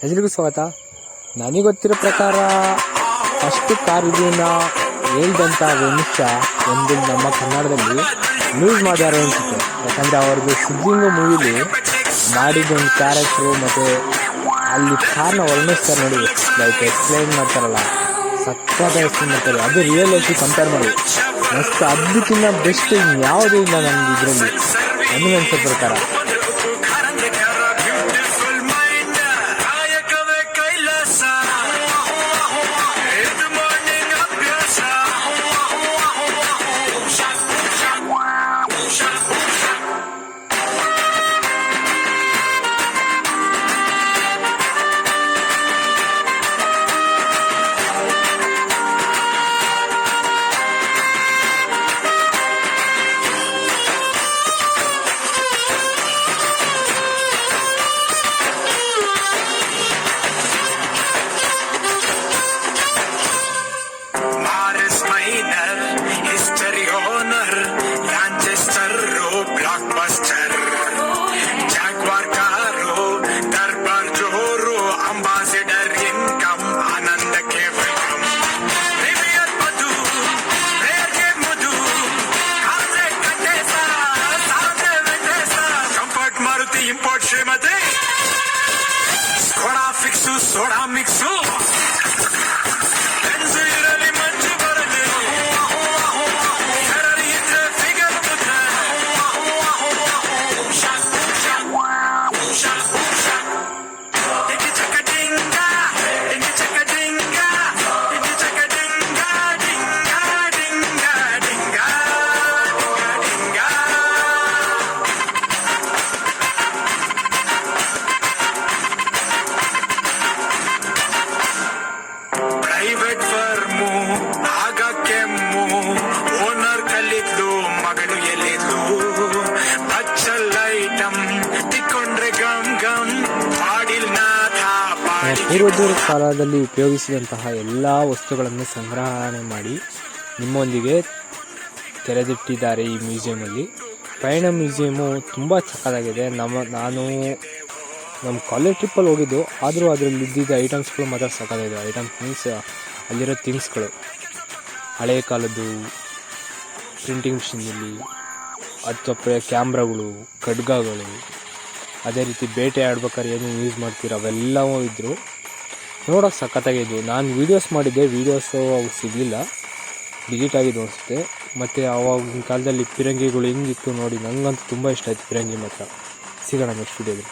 ಎಲ್ರಿಗೂ ಸ್ವಾಗತ. ನನಗೆ ಗೊತ್ತಿರೋ ಪ್ರಕಾರ ಫಸ್ಟ್ ಕಾರ್ ರಿವ್ಯೂನ ಹೇಳ್ದಂಥ ವಂಶ ಒಂದು ನಮ್ಮ ಕನ್ನಡದಲ್ಲಿ ನ್ಯೂಸ್ ಮಾಡ್ಯಾರ ಅನಿಸುತ್ತೆ. ಯಾಕಂದರೆ ಅವ್ರದ್ದು ಸಿದ್ದಿಂಗು ಮೂವಿಲಿ ಮಾಡಿದ್ದೊಂದು ಕ್ಯಾರೆಕ್ಟ್ರು ಮತ್ತು ಅಲ್ಲಿ ಕಾರ್ನ ವರ್ಣಿಸ್ತಾರೆ ನೋಡಿ, ಲೈಕ್ ಎಕ್ಸ್ಪ್ಲೈನ್ ಮಾಡ್ತಾರಲ್ಲ, ಸಕ್ಕತ್ತಾಗಿ ಎಕ್ಸ್ಪ್ಲೈನ್ ಮಾಡ್ತಾರೆ. ಅದು ರಿಯಲ್ ಲೈಫಿಗೆ ಕಂಪೇರ್ ಮಾಡಿ ಮಸ್ತ್ ಅದಕ್ಕಿಂತ ಬೆಸ್ಟ್ ಯಾವುದೂ ಇಲ್ಲ ನನಗೆ ಇದರಲ್ಲಿ ನನಗೆ ಅನಿಸೋ ಪ್ರಕಾರ. Import Shrimati Skoda fix soda mix ಇರಲಿ ಮಂಜು ಬರಲಿ ಸರಳಿ ಇದ್ರೆ ಫಿಗರ್ ಮುದ್ರೆ dinghy ಚಕ್ಕ ಡಿಂಗ dinghy ಚಕ್ಕ ಡಿಂಗ dinghy ಚಕ್ಕ ಡಿಂಗ ಡಿಂಗ ಡಿಂಗ ಡಿಂಗ ಡಿಂಗ private firm ಆಗ ಕೆಮ್ಮು ಓನರ್ ಕಲಿದ್ಲು ಮಗಳು ಎಲ್ಲಿದ್ಲು ಬಚ್ಚಲ್ ಐಟಮ್ ತಿಕ್ಕೊಂಡ್ರೆ ಗಮ್ ಗಮ್ ಮಾಡಿಲ್ ಪೂರ್ವಜರ ಕಾಲದಲ್ಲಿ ಉಪಯೋಗಿಸಿದಂತಹ ಎಲ್ಲ ವಸ್ತುಗಳನ್ನು ಸಂಗ್ರಹಣೆ ಮಾಡಿ ನಿಮ್ಮೊಂದಿಗೆ ತೆರೆದಿಟ್ಟಿದ್ದಾರೆ ಈ ಮ್ಯೂಸಿಯಮಲ್ಲಿ. ಪಯಣ ಮ್ಯೂಸಿಯಮು ತುಂಬ ಚಿಕ್ಕದಾಗಿದೆ. ನಾನು ನಮ್ಮ ಕಾಲೇಜ್ ಟ್ರಿಪ್ಪಲ್ಲಿ ಹೋಗಿದ್ದು, ಆದರೂ ಅದರಲ್ಲಿ ಇದ್ದಿದ್ದ ಐಟಮ್ಸ್ಗಳು ಮಾತ್ರ ಸಾಕಾಗಿದೆ. ಐಟಮ್ಸ್ ಮೀನ್ಸ್ ಅಲ್ಲಿರೋ ಥಿಂಗ್ಸ್ಗಳು ಹಳೆಯ ಕಾಲದ್ದು ಪ್ರಿಂಟಿಂಗ್ ಮಿಷಿನಲ್ಲಿ, ಅಥವಾ ಕ್ಯಾಮ್ರಾಗಳು, ಖಡ್ಗಗಳು, ಅದೇ ರೀತಿ ಬೇಟೆ ಆಡ್ಬೇಕಾದ್ರೆ ಏನು ಯೂಸ್ ಮಾಡ್ತೀರ ಅವೆಲ್ಲವೂ ಇದ್ದರು. ನೋಡೋಕೆ ಸಖತ್ತಾಗಿದ್ದು. ನಾನು ವೀಡಿಯೋಸ್ ಮಾಡಿದ್ದೆ, ವೀಡಿಯೋಸು ಅವು ಸಿಗಲಿಲ್ಲ, ಡಿಲೀಟ್ ಆಗಿದ್ದು ಅನಿಸುತ್ತೆ. ಮತ್ತು ಆವಾಗಿನ ಕಾಲದಲ್ಲಿ ಪಿರಂಗಿಗಳು ಹೆಂಗಿತ್ತು ನೋಡಿ, ನನಗಂತೂ ತುಂಬ ಇಷ್ಟ ಆಯಿತು ಪಿರಂಗಿ ಮಾತ್ರ. ಸಿಗೋಣ ನೆಕ್ಸ್ಟ್ ವೀಡಿಯೋದಲ್ಲಿ.